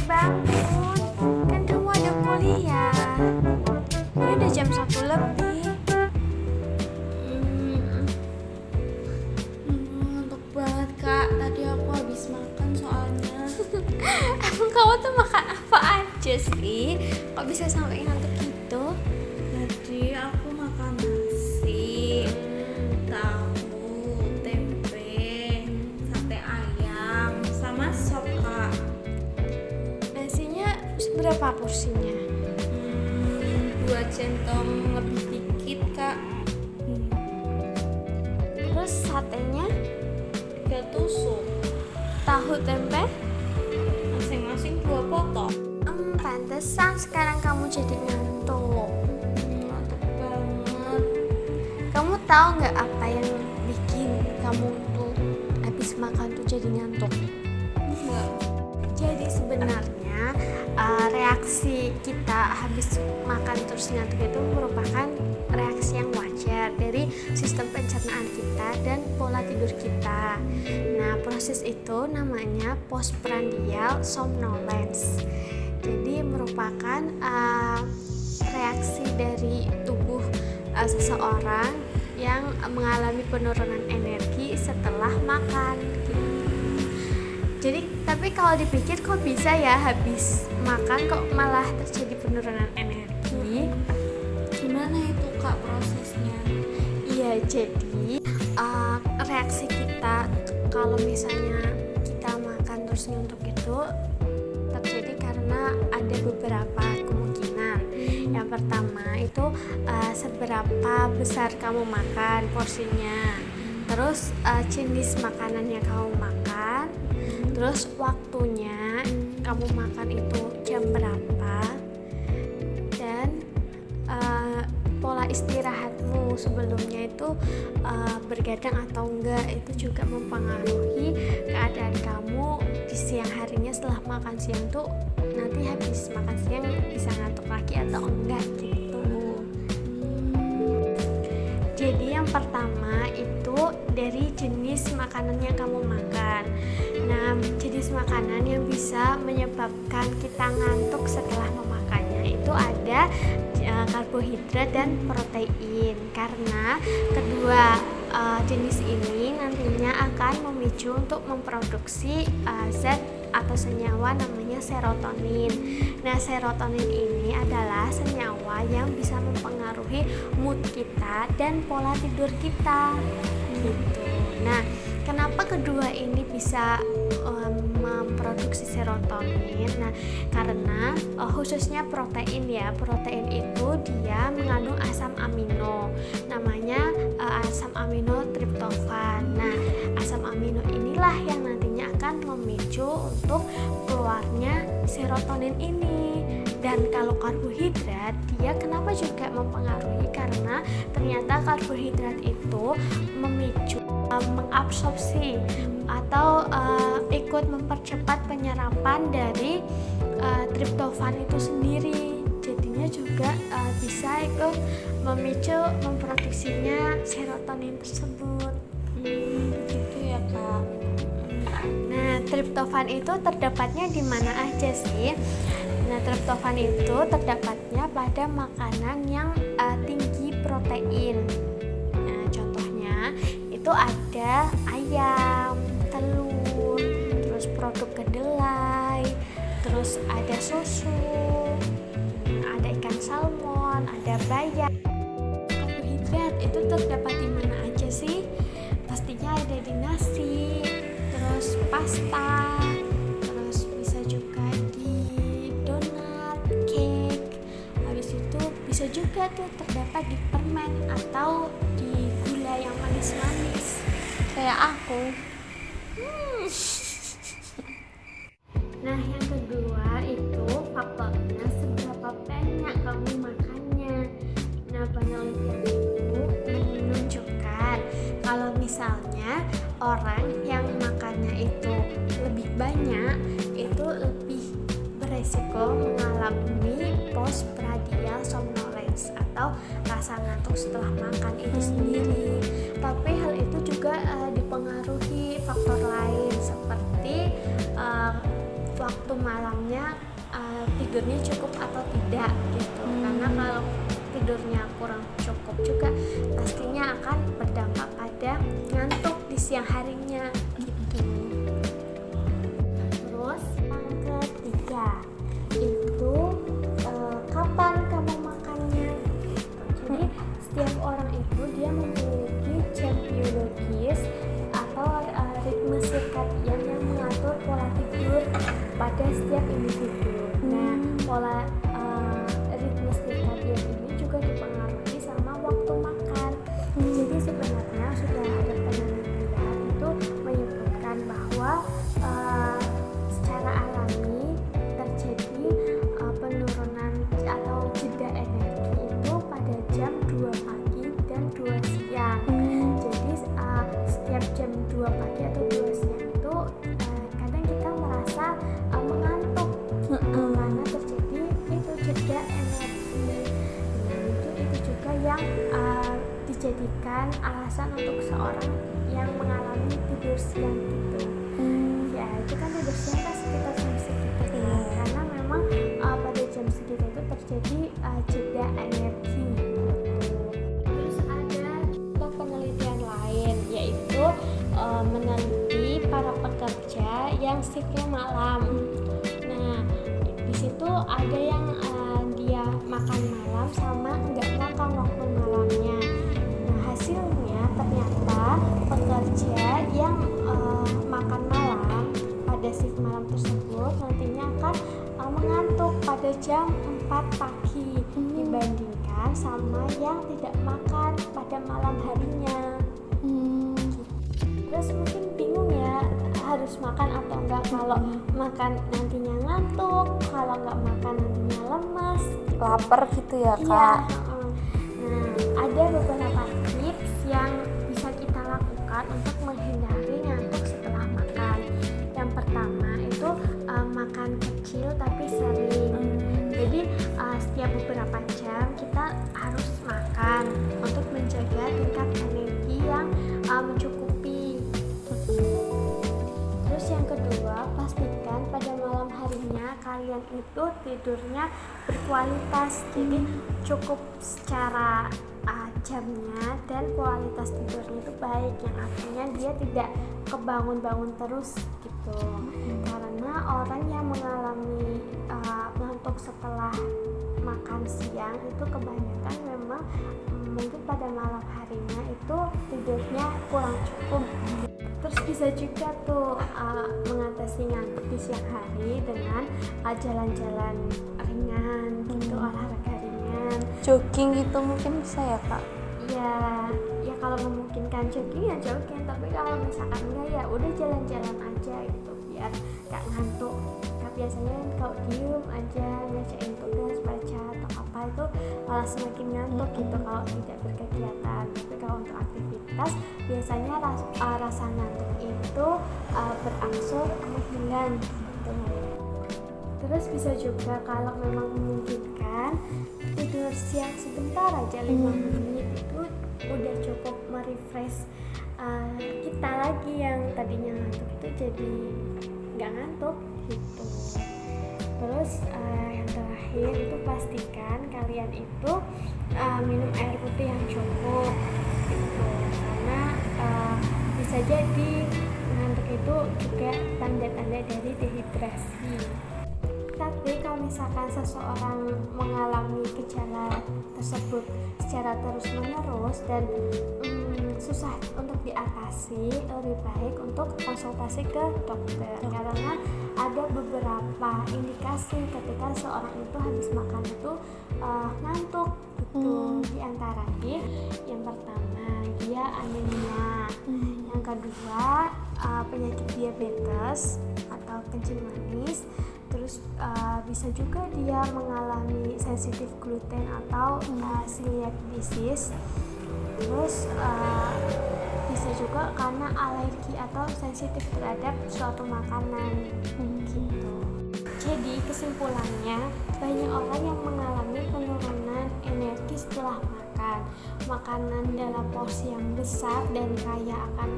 Bangun, kan kamu ada kuliah. Ini udah jam 1 lebih. Ngantuk banget kak, tadi aku habis makan soalnya. Emang kamu tuh makan apa aja sih? Kok bisa sampai ngantuk gitu? Tadi aku makan nasi, tahu, tempe, sate ayam, sama sop kak. Nasinya berapa porsinya? 2 centong lebih dikit kak. Terus satenya, 3 tusuk, tahu tempe? masing-masing 2 potong. Pantesan sekarang kamu jadi ngantuk. Ngantuk banget. Kamu tahu nggak apa yang bikin kamu tuh habis makan tuh jadi ngantuk? Enggak. Jadi sebenarnya reaksi kita habis makan terus ngantuk itu merupakan reaksi yang wajar dari sistem pencernaan kita dan pola tidur kita. Nah, proses itu namanya postprandial somnolence. Jadi merupakan reaksi dari tubuh seseorang yang mengalami penurunan energi setelah makan. Jadi tapi kalau dipikir kok bisa ya habis makan kok malah terjadi penurunan energi? Gimana itu kak prosesnya? Iya, jadi reaksi kita kalau misalnya kita makan terus ngantuk itu terjadi karena ada beberapa kemungkinan. Yang pertama itu seberapa besar kamu makan porsinya, terus jenis makanan yang kamu makan, terus waktunya kamu makan itu jam berapa, dan pola istirahatmu sebelumnya itu bergadang atau enggak, itu juga mempengaruhi keadaan kamu di siang harinya setelah makan siang tuh nanti habis makan siang bisa ngantuk lagi atau enggak gitu. Jadi yang pertama itu dari jenis makanan yang kamu makan. Nah, jenis makanan yang bisa menyebabkan kita ngantuk setelah memakannya itu ada karbohidrat dan protein, karena kedua jenis ini nantinya akan memicu untuk memproduksi zat atau senyawa namanya serotonin. Nah, serotonin ini adalah senyawa yang bisa mempengaruhi mood kita dan pola tidur kita gitu. Nah, kenapa kedua ini bisa memproduksi serotonin? Nah, karena khususnya protein ya, protein itu dia mengandung asam amino, namanya asam amino triptofan. Nah, asam amino inilah yang nantinya akan memicu untuk keluarnya serotonin ini. Dan kalau karbohidrat, dia kenapa juga mempengaruhi? Karena ternyata karbohidrat itu memicu mengabsorpsi atau ikut mempercepat penyerapan dari triptofan itu sendiri. Jadinya juga bisa ikut memicu memproduksinya serotonin tersebut. Gitu ya kak. Nah, triptofan itu terdapatnya di mana aja sih? Nah, triptofan itu terdapatnya pada makanan yang tinggi protein. Nah, contohnya itu ada ayam, telur, terus produk kedelai, terus ada susu, ada ikan salmon, ada bayam. Karbohidrat itu terdapat di mana aja sih? Pastinya ada di nasi, terus pasta, terus bisa juga di donat, cake. Habis itu bisa juga tuh terdapat di permen atau di gula yang manis-manis kayak aku. Nah, yang kedua itu faktornya seberapa banyak kamu makannya. Nah, penelitian itu menunjukkan kalau misalnya orang yang makannya itu lebih banyak itu lebih berisiko mengalami postprandial somnolence atau rasa ngantuk setelah makan itu sendiri. Tapi hal itu juga dipengaruhi faktor lain seperti waktu malamnya, tidurnya cukup atau tidak gitu. Karena kalau tidurnya kurang cukup juga pastinya akan berdampak pada ngantuk di siang harinya gitu. Terus yang ketiga itu kapan kamu makannya. Jadi setiap orang itu dia memiliki jam biologis atau ritme sirkadian yang mengatur pola tidur pada setiap individu. Nah, pola ritme sirkadian ini juga dipengaruhi sama waktu makan. Jadi sebenarnya sudah ada penelitian itu menyebutkan bahwa secara alami terjadi penurunan atau jeda energi itu pada jam 2 pagi dan 2 siang. Jadi setiap jam 2 pagi atau 2 siang itu kadang kita merasa mengantuk karena terjadi itu jeda energi. Nah, itu juga yang dijadikan alasan untuk seorang yang mengalami tidur siang gitu. Ya itu kan tidur siang kan sekitar jam segitu kan? Karena memang pada jam segitu itu terjadi jeda energi gitu. Terus ada contoh penelitian lain yaitu meneliti para pekerja yang shiftnya malam. Nah di situ ada yang dia makan malam sama nggak makan waktu malamnya. Nah hasilnya ternyata pekerja yang makan malam pada shift malam tersebut nantinya akan mengantuk pada jam 4 pagi dibandingkan sama yang tidak makan pada malam harinya. Terus mungkin bingung ya harus makan atau enggak, kalau makan nantinya ngantuk, kalau enggak makan nantinya lemas, Lapar gitu ya iya. Kak. Nah ada beberapa tips yang bisa kita lakukan untuk menghindari ngantuk setelah makan. Yang pertama itu makan kecil tapi sering. Jadi setiap beberapa jam kita harus makan untuk menjaga tingkat energi yang mencukupi. Terus yang kedua, pastikan pada malam harinya kalian itu tidurnya berkualitas. Jadi cukup secara jamnya dan kualitas tidurnya itu baik, yang artinya dia tidak kebangun-bangun terus gitu. Karena orang yang mengalami ngantuk setelah makan siang itu kebanyakan memang mungkin pada malam harinya itu tidurnya kurang cukup. Terus bisa juga tuh mengatasi ngantuk di siang hari dengan jalan-jalan ringan gitu, olahraga ringan, Jogging gitu mungkin bisa ya Kak? ya kalau memungkinkan jogging ya jogging, tapi kalau misalkan enggak ya udah jalan-jalan aja gitu biar gak ngantuk. Nah, biasanya kalau diem aja ngerjain tugas, baca atau apa itu malah semakin ngantuk gitu kalau tidak berkegiatan. Tapi kalau untuk aktivitas biasanya rasa ngantuk itu berangsur menghilang gitu. Terus bisa juga kalau memang memungkinkan tidur siang sebentar aja 5 menit itu udah cukup merefresh kita lagi yang tadinya ngantuk itu jadi nggak ngantuk gitu. Terus yang terakhir itu pastikan kalian itu minum air putih yang cukup gitu, karena bisa jadi ngantuk itu juga tanda-tanda dari dehidrasi. Tapi kalau misalkan seseorang mengalami gejala tersebut secara terus-menerus dan susah untuk diatasi, lebih baik untuk konsultasi ke dokter, karena ada beberapa indikasi ketika seorang itu habis makan itu ngantuk gitu. Di antaranya yang pertama dia anemia, yang kedua penyakit diabetes atau kencing manis. Terus bisa juga dia mengalami sensitif gluten atau celiac disease. Terus bisa juga karena alergi atau sensitif terhadap suatu makanan gitu. Jadi kesimpulannya, banyak orang yang mengalami penurunan energi setelah makan. Makanan dalam porsi yang besar dan kaya akan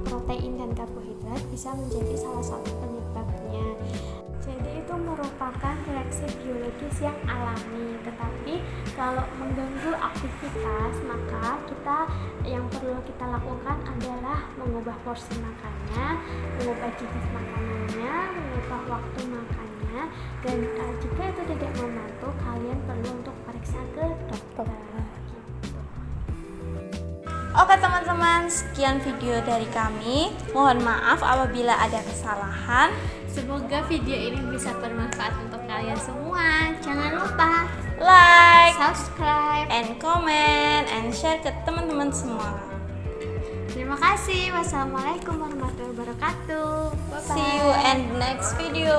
protein dan karbohidrat bisa menjadi salah satu penyebabnya. Jadi itu merupakan reaksi biologis yang alami, tetapi kalau mengganggu aktivitas, maka yang perlu kita lakukan adalah mengubah porsi makannya, mengubah jenis makanannya, mengubah waktu makannya, dan jika itu tidak membantu, kalian perlu untuk periksa ke dokter. Gitu. Oke teman-teman, sekian video dari kami. Mohon maaf apabila ada kesalahan. Semoga video ini bisa bermanfaat untuk kalian semua. Jangan lupa Like, subscribe, and comment, and share ke teman-teman semua. Terima kasih. Wassalamualaikum warahmatullahi wabarakatuh. Bye-bye. See you in the next video.